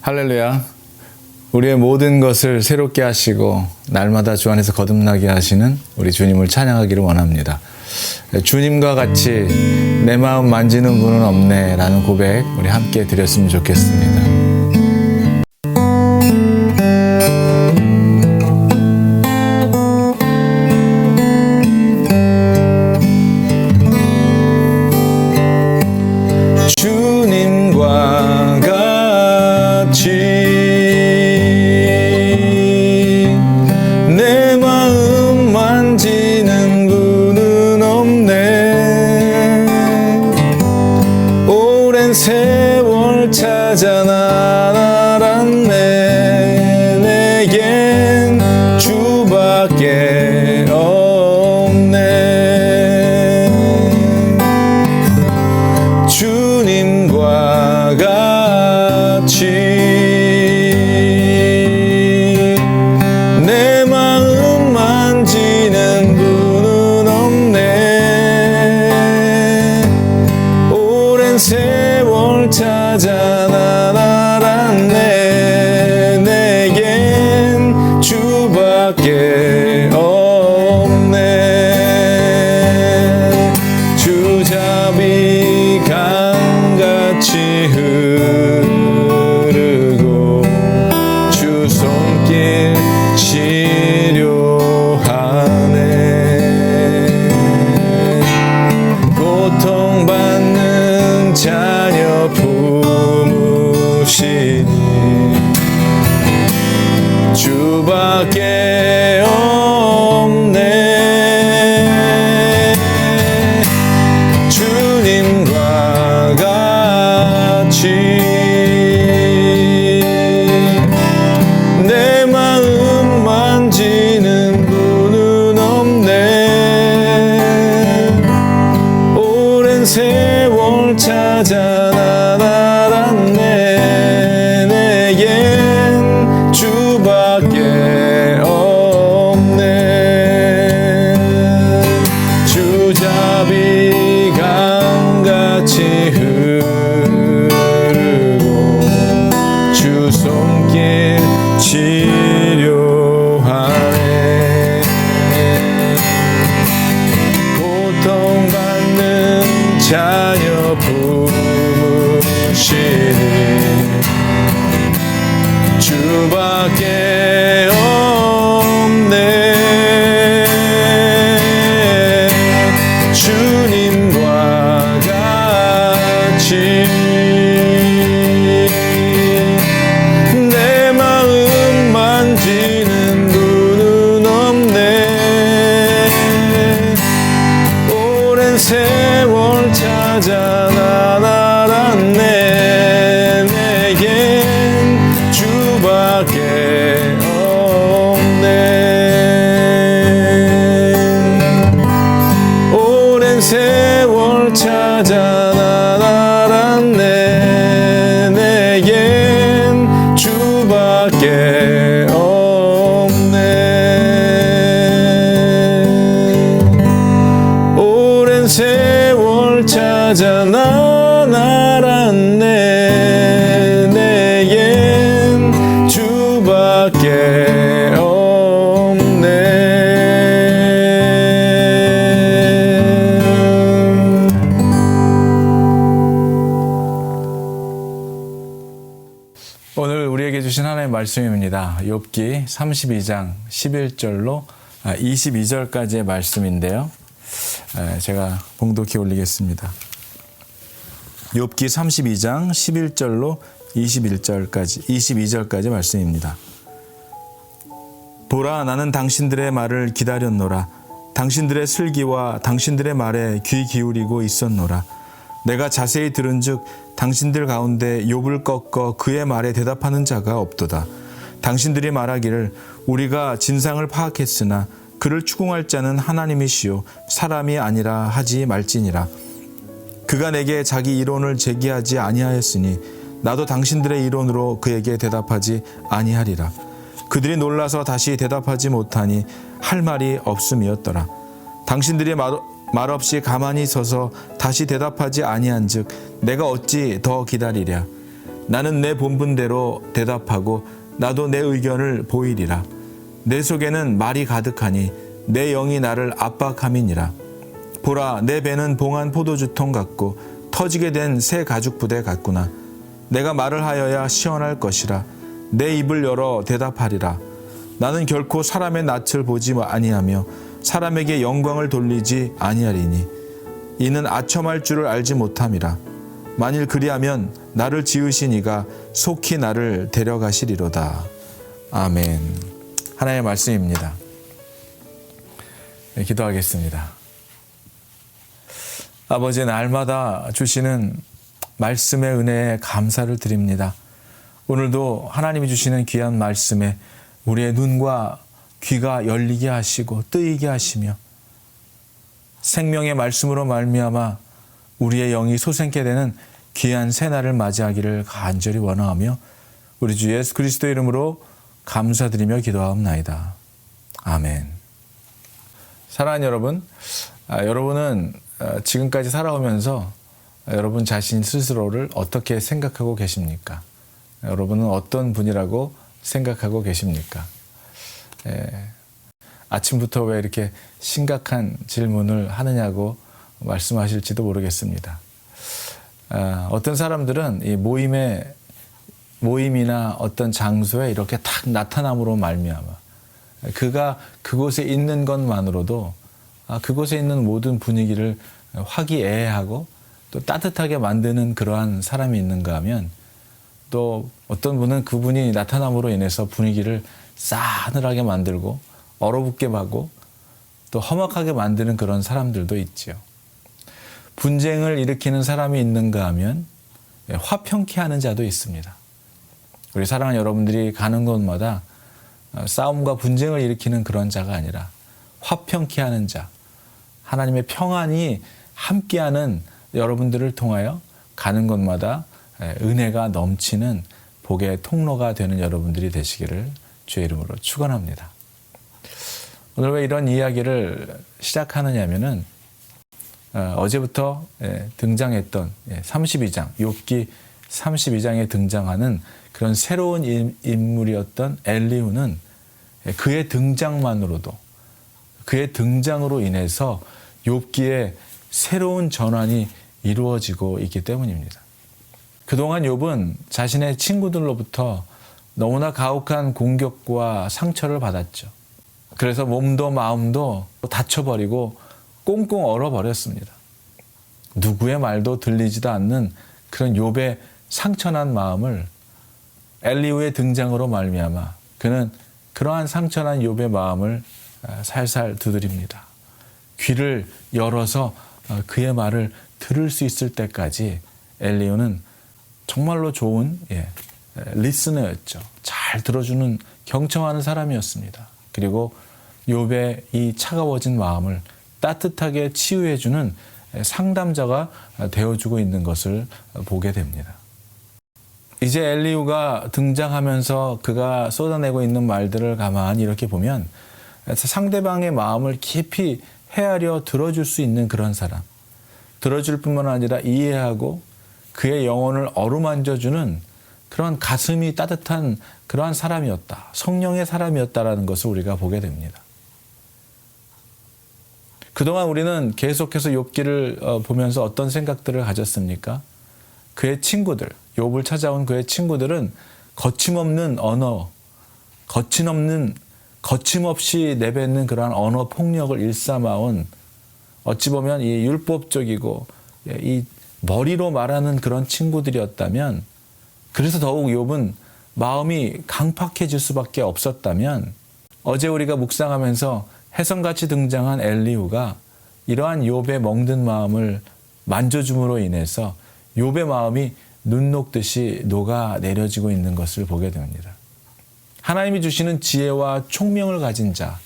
할렐루야. 우리의 모든 것을 새롭게 하시고 날마다 주 안에서 거듭나게 하시는 우리 주님을 찬양하기를 원합니다. 주님과 같이 내 마음 만지는 분은 없네 라는 고백 우리 함께 드렸으면 좋겠습니다. 주님과 같이 내 마음 만지는 분은 없네. 오랜 세월 찾아 날 알았네. 내겐 주밖에 없네. 주님과 같이 내 마음 만지는 분은 없네. 오랜 세월 찾아 날 알았네. 내겐 주밖에 없네. 주잡이 강같이 흐르고 주 손길 치료하네. 고통받는 자녀 품으시니 주밖에 없네. 주님과 같이 내 마음 만지는 분은 없네. 오랜 세월 찾아 날 알았네. 내겐 주밖에 없네. 주잡이 강같이 흐르고 주 손길 치료하네. 고통받는 자녀 품으시니 주밖에 없네. 주님과 같이 내 마음 만지는 분은 없네. 오랜 세월 찾아 날 알았네. 내겐 주밖에 없네. 오랜 세월 찾아 날 알았네. 내겐 주밖에 없네. 오랜 세월 찾아 날 알았네. 내겐 주밖에 없네. 오늘 우리에게 주신 하나님의 말씀입니다. 욥기 32장 11절로 22절까지의 말씀인데요. 제가 봉독해 올리겠습니다. 욥기 32장 11절로 22절까지 말씀입니다. 보라, 나는 당신들의 말을 기다렸노라. 당신들의 슬기와 당신들의 말에 귀 기울이고 있었노라. 내가 자세히 들은즉 당신들 가운데 욥을 꺾어 그의 말에 대답하는 자가 없도다. 당신들이 말하기를 우리가 진상을 파악했으나 그를 추궁할 자는 하나님이시요 사람이 아니라 하지 말지니라. 그가 내게 자기 이론을 제기하지 아니하였으니 나도 당신들의 이론으로 그에게 대답하지 아니하리라. 그들이 놀라서 다시 대답하지 못하니 할 말이 없음이었더라. 당신들이 말없이 가만히 서서 다시 대답하지 아니한즉 내가 어찌 더 기다리랴. 나는 내 본분대로 대답하고 나도 내 의견을 보이리라. 내 속에는 말이 가득하니 내 영이 나를 압박함이니라. 보라, 내 배는 봉한 포도주통 같고 터지게 된 새 가죽 부대 같구나. 내가 말을 하여야 시원할 것이라. 내 입을 열어 대답하리라. 나는 결코 사람의 낯을 보지 아니하며 사람에게 영광을 돌리지 아니하리니 이는 아첨할 줄을 알지 못함이라. 만일 그리하면 나를 지으신 이가 속히 나를 데려가시리로다. 아멘. 하나님의 말씀입니다. 네, 기도하겠습니다. 아버지, 날마다 주시는 말씀의 은혜에 감사를 드립니다. 오늘도 하나님이 주시는 귀한 말씀에 우리의 눈과 귀가 열리게 하시고 뜨이게 하시며 생명의 말씀으로 말미암아 우리의 영이 솟게 되는 귀한 새날을 맞이하기를 간절히 원하며 우리 주 예수 그리스도의 이름으로 감사드리며 기도하옵나이다. 아멘. 사랑하는 여러분, 여러분은 지금까지 살아오면서 여러분 자신 스스로를 어떻게 생각하고 계십니까? 여러분은 어떤 분이라고 생각하고 계십니까? 아침부터 왜 이렇게 심각한 질문을 하느냐고 말씀하실지도 모르겠습니다. 어떤 사람들은 이 모임이나 어떤 장소에 이렇게 딱 나타남으로 말미암아 그가 그곳에 있는 것만으로도 그곳에 있는 모든 분위기를 화기애애하고 또 따뜻하게 만드는 그러한 사람이 있는가 하면 또 어떤 분은 그분이 나타남으로 인해서 분위기를 싸늘하게 만들고 얼어붙게 하고 또 험악하게 만드는 그런 사람들도 있지요. 분쟁을 일으키는 사람이 있는가 하면 화평케 하는 자도 있습니다. 우리 사랑하는 여러분들이 가는 곳마다 싸움과 분쟁을 일으키는 그런 자가 아니라 화평케 하는 자, 하나님의 평안이 함께하는 여러분들을 통하여 가는 곳마다 은혜가 넘치는 복의 통로가 되는 여러분들이 되시기를 주의 이름으로 축원합니다. 오늘 왜 이런 이야기를 시작하느냐면은 어제부터 등장했던 32장, 욥기 32장에 등장하는 그런 새로운 인물이었던 엘리후는 그의 등장만으로도 그의 등장으로 인해서 욥기에 새로운 전환이 이루어지고 있기 때문입니다. 그동안 욥은 자신의 친구들로부터 너무나 가혹한 공격과 상처를 받았죠. 그래서 몸도 마음도 다쳐버리고 꽁꽁 얼어버렸습니다. 누구의 말도 들리지도 않는 그런 욥의 상처난 마음을 엘리후의 등장으로 말미암아 그는 그러한 상처난 욥의 마음을 살살 두드립니다. 귀를 열어서 그의 말을 들을 수 있을 때까지 엘리후는 정말로 좋은 리스너였죠. 잘 들어주는 경청하는 사람이었습니다. 그리고 욥의 이 차가워진 마음을 따뜻하게 치유해주는 상담자가 되어주고 있는 것을 보게 됩니다. 이제 엘리후가 등장하면서 그가 쏟아내고 있는 말들을 가만히 이렇게 보면 상대방의 마음을 깊이 헤아려 들어줄 수 있는 그런 사람, 들어줄 뿐만 아니라 이해하고 그의 영혼을 어루만져주는 그런 가슴이 따뜻한 그러한 사람이었다. 성령의 사람이었다라는 것을 우리가 보게 됩니다. 그동안 우리는 계속해서 욥기를 보면서 어떤 생각들을 가졌습니까? 그의 친구들, 욥을 찾아온 그의 친구들은 거침없는 언어, 거침없이 내뱉는 그러한 언어 폭력을 일삼아온 어찌 보면 이 율법적이고 이 머리로 말하는 그런 친구들이었다면, 그래서 더욱 욥은 마음이 강팍해질 수밖에 없었다면, 어제 우리가 묵상하면서 혜성같이 등장한 엘리후가 이러한 욥의 멍든 마음을 만져줌으로 인해서 욥의 마음이 눈 녹듯이 녹아 내려지고 있는 것을 보게 됩니다. 하나님이 주시는 지혜와 총명을 가진 자,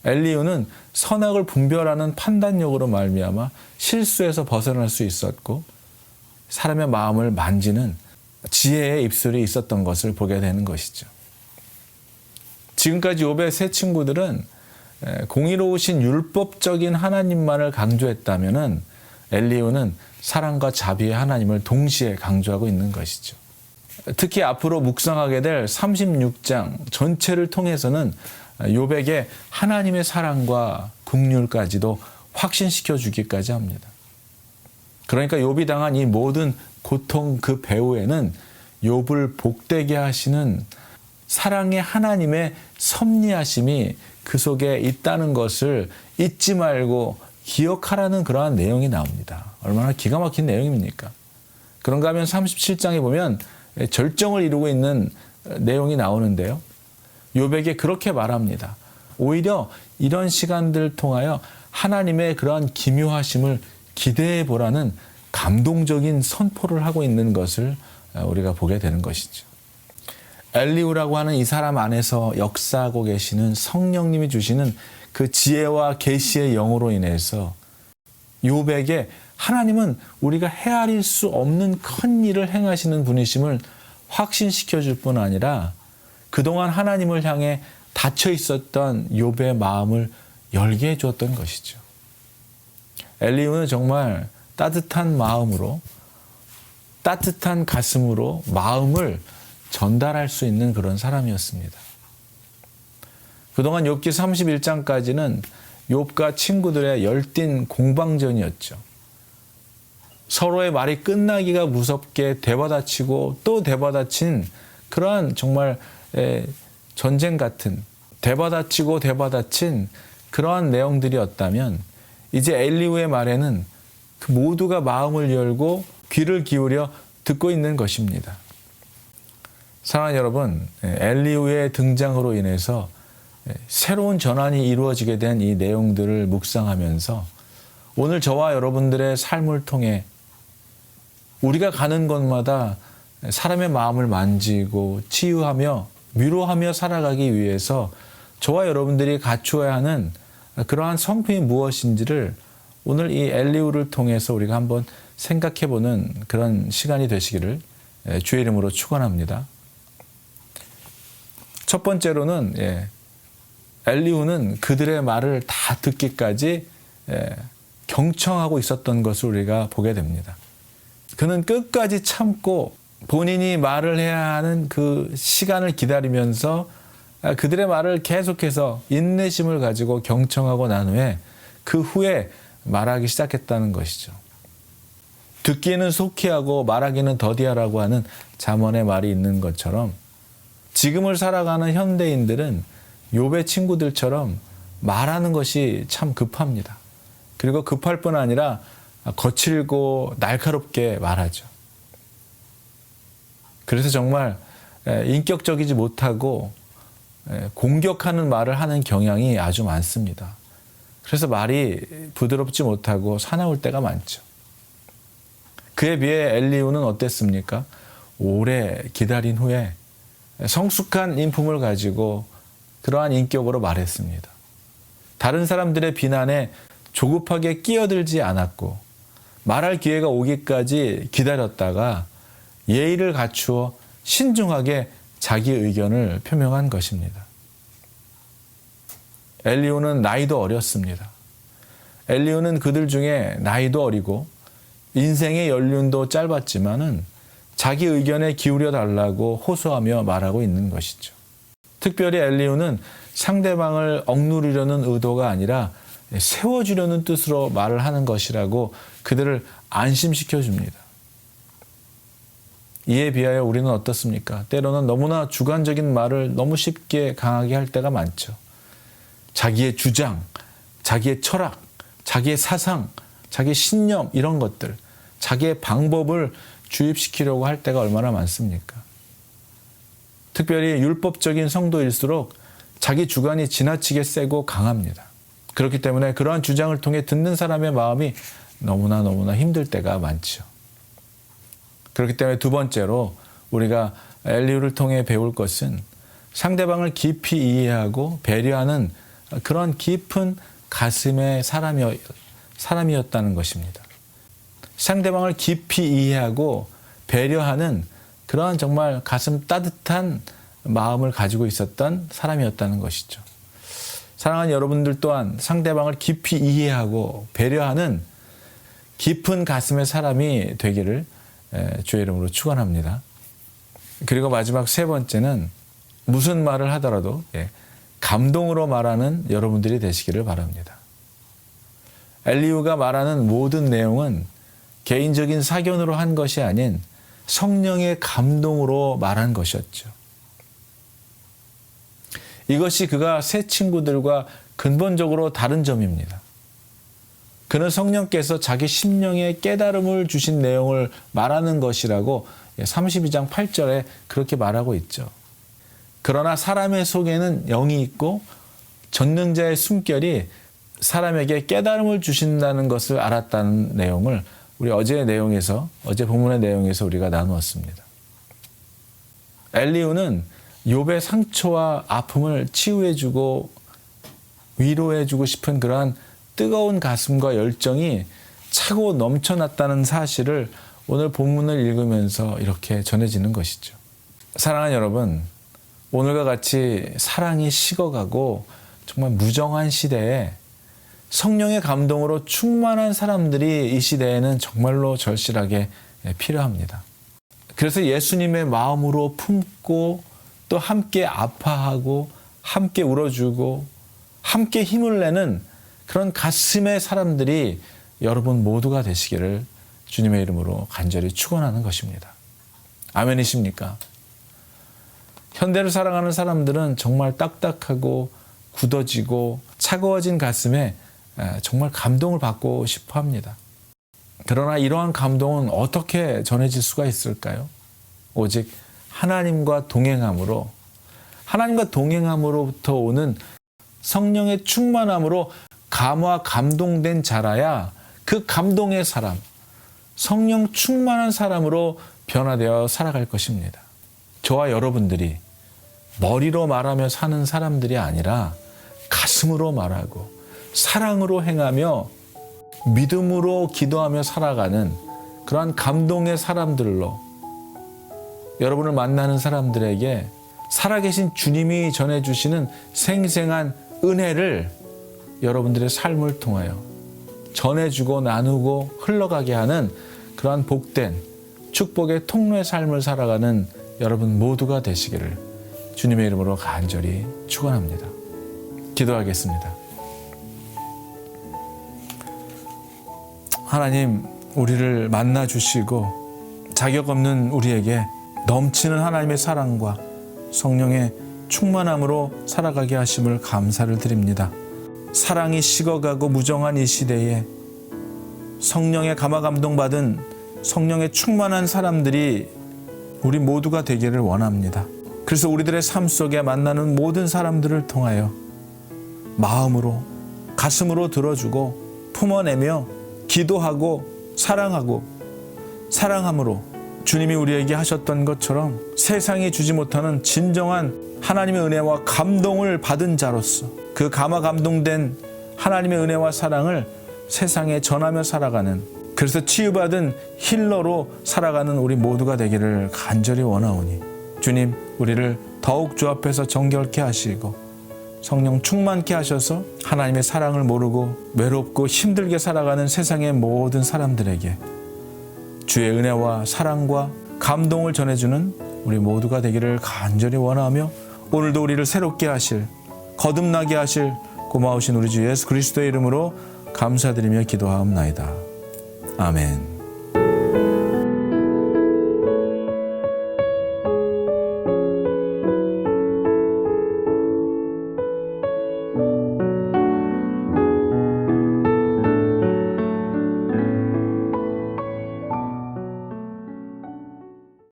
엘리후는 선악을 분별하는 판단력으로 말미암아 실수에서 벗어날 수 있었고 사람의 마음을 만지는 지혜의 입술이 있었던 것을 보게 되는 것이죠. 지금까지 욥의 세 친구들은 공의로우신 율법적인 하나님만을 강조했다면은 엘리후는 사랑과 자비의 하나님을 동시에 강조하고 있는 것이죠. 특히 앞으로 묵상하게 될 36장 전체를 통해서는 욥에게 하나님의 사랑과 긍휼까지도 확신시켜 주기까지 합니다. 그러니까 욥이 당한 이 모든 고통 그 배후에는 욥을 복되게 하시는 사랑의 하나님의 섭리하심이 그 속에 있다는 것을 잊지 말고 기억하라는 그러한 내용이 나옵니다. 얼마나 기가 막힌 내용입니까? 그런가 하면 37장에 보면 절정을 이루고 있는 내용이 나오는데요. 욥에게 그렇게 말합니다. 오히려 이런 시간들을 통하여 하나님의 그러한 기묘하심을 기대해 보라는 감동적인 선포를 하고 있는 것을 우리가 보게 되는 것이죠. 엘리후라고 하는 이 사람 안에서 역사하고 계시는 성령님이 주시는 그 지혜와 계시의 영으로 인해서 욥에게 하나님은 우리가 헤아릴 수 없는 큰 일을 행하시는 분이심을 확신시켜 줄 뿐 아니라 그동안 하나님을 향해 닫혀 있었던 욥의 마음을 열게 해 주었던 것이죠. 엘리후는 정말 따뜻한 마음으로, 따뜻한 가슴으로 마음을 전달할 수 있는 그런 사람이었습니다. 그동안 욥기 31장까지는 욥과 친구들의 열띤 공방전이었죠. 서로의 말이 끝나기가 무섭게 대받아치고 또 대받아친 그러한 정말 전쟁 같은 대받아치고 대받아친 그러한 내용들이었다면 이제 엘리후의 말에는 그 모두가 마음을 열고 귀를 기울여 듣고 있는 것입니다. 사랑하는 여러분, 엘리후의 등장으로 인해서 새로운 전환이 이루어지게 된 이 내용들을 묵상하면서 오늘 저와 여러분들의 삶을 통해 우리가 가는 곳마다 사람의 마음을 만지고 치유하며 위로하며 살아가기 위해서 저와 여러분들이 갖추어야 하는 그러한 성품이 무엇인지를 오늘 이 엘리후를 통해서 우리가 한번 생각해보는 그런 시간이 되시기를 주의 이름으로 축원합니다. 첫 번째로는 엘리후는 그들의 말을 다 듣기까지 경청하고 있었던 것을 우리가 보게 됩니다. 그는 끝까지 참고 본인이 말을 해야 하는 그 시간을 기다리면서 그들의 말을 계속해서 인내심을 가지고 경청하고 난 후에 그 후에 말하기 시작했다는 것이죠. 듣기는 속히 하고 말하기는 더디하라고 하는 잠언의 말이 있는 것처럼 지금을 살아가는 현대인들은 욥의 친구들처럼 말하는 것이 참 급합니다. 그리고 급할 뿐 아니라 거칠고 날카롭게 말하죠. 그래서 정말 인격적이지 못하고 공격하는 말을 하는 경향이 아주 많습니다. 그래서 말이 부드럽지 못하고 사나울 때가 많죠. 그에 비해 엘리후는 어땠습니까? 오래 기다린 후에 성숙한 인품을 가지고 그러한 인격으로 말했습니다. 다른 사람들의 비난에 조급하게 끼어들지 않았고 말할 기회가 오기까지 기다렸다가 예의를 갖추어 신중하게 자기 의견을 표명한 것입니다. 엘리후는 나이도 어렸습니다. 엘리후는 그들 중에 나이도 어리고 인생의 연륜도 짧았지만은 자기 의견에 기울여 달라고 호소하며 말하고 있는 것이죠. 특별히 엘리후는 상대방을 억누르려는 의도가 아니라 세워주려는 뜻으로 말을 하는 것이라고 그들을 안심시켜 줍니다. 이에 비하여 우리는 어떻습니까? 때로는 너무나 주관적인 말을 너무 쉽게 강하게 할 때가 많죠. 자기의 주장, 자기의 철학, 자기의 사상, 자기의 신념 이런 것들, 자기의 방법을 주입시키려고 할 때가 얼마나 많습니까? 특별히 율법적인 성도일수록 자기 주관이 지나치게 세고 강합니다. 그렇기 때문에 그러한 주장을 통해 듣는 사람의 마음이 너무나 힘들 때가 많죠. 그렇기 때문에 두 번째로 우리가 엘리후를 통해 배울 것은 상대방을 깊이 이해하고 배려하는 그런 깊은 가슴의 사람이었다는 것입니다. 상대방을 깊이 이해하고 배려하는 그러한 정말 가슴 따뜻한 마음을 가지고 있었던 사람이었다는 것이죠. 사랑하는 여러분들 또한 상대방을 깊이 이해하고 배려하는 깊은 가슴의 사람이 되기를 주의 이름으로 축원합니다. 그리고 마지막 세 번째는 무슨 말을 하더라도 감동으로 말하는 여러분들이 되시기를 바랍니다. 엘리후가 말하는 모든 내용은 개인적인 사견으로 한 것이 아닌 성령의 감동으로 말한 것이었죠. 이것이 그가 새 친구들과 근본적으로 다른 점입니다. 그는 성령께서 자기 심령에 깨달음을 주신 내용을 말하는 것이라고 32장 8절에 그렇게 말하고 있죠. 그러나 사람의 속에는 영이 있고 전능자의 숨결이 사람에게 깨달음을 주신다는 것을 알았다는 내용을 우리 어제 본문의 내용에서 우리가 나누었습니다. 엘리후는 욥의 상처와 아픔을 치유해주고 위로해주고 싶은 그러한 뜨거운 가슴과 열정이 차고 넘쳐났다는 사실을 오늘 본문을 읽으면서 이렇게 전해지는 것이죠. 사랑하는 여러분, 오늘과 같이 사랑이 식어가고 정말 무정한 시대에 성령의 감동으로 충만한 사람들이 이 시대에는 정말로 절실하게 필요합니다. 그래서 예수님의 마음으로 품고 또 함께 아파하고 함께 울어주고 함께 힘을 내는 그런 가슴의 사람들이 여러분 모두가 되시기를 주님의 이름으로 간절히 축원하는 것입니다. 아멘이십니까? 현대를 살아가는 사람들은 정말 딱딱하고 굳어지고 차가워진 가슴에 정말 감동을 받고 싶어 합니다. 그러나 이러한 감동은 어떻게 전해질 수가 있을까요? 오직 하나님과 동행함으로부터 오는 성령의 충만함으로 감화 감동된 자라야 그 감동의 사람, 성령 충만한 사람으로 변화되어 살아갈 것입니다. 저와 여러분들이 머리로 말하며 사는 사람들이 아니라 가슴으로 말하고 사랑으로 행하며 믿음으로 기도하며 살아가는 그러한 감동의 사람들로 여러분을 만나는 사람들에게 살아계신 주님이 전해주시는 생생한 은혜를 여러분들의 삶을 통하여 전해주고 나누고 흘러가게 하는 그러한 복된 축복의 통로의 삶을 살아가는 여러분 모두가 되시기를 주님의 이름으로 간절히 축원합니다. 기도하겠습니다. 하나님, 우리를 만나주시고 자격 없는 우리에게 넘치는 하나님의 사랑과 성령의 충만함으로 살아가게 하심을 감사를 드립니다. 사랑이 식어가고 무정한 이 시대에 성령의 감화 감동받은 성령의 충만한 사람들이 우리 모두가 되기를 원합니다. 그래서 우리들의 삶 속에 만나는 모든 사람들을 통하여 마음으로 가슴으로 들어주고 품어내며 기도하고 사랑함으로 주님이 우리에게 하셨던 것처럼 세상이 주지 못하는 진정한 하나님의 은혜와 감동을 받은 자로서 그 감화 감동된 하나님의 은혜와 사랑을 세상에 전하며 살아가는, 그래서 치유받은 힐러로 살아가는 우리 모두가 되기를 간절히 원하오니 주님, 우리를 더욱 주 앞에서 정결케 하시고 성령 충만케 하셔서 하나님의 사랑을 모르고 외롭고 힘들게 살아가는 세상의 모든 사람들에게 주의 은혜와 사랑과 감동을 전해주는 우리 모두가 되기를 간절히 원하며 오늘도 우리를 새롭게 하실, 거듭나게 하실 고마우신 우리 주 예수 그리스도의 이름으로 감사드리며 기도하옵나이다. 아멘.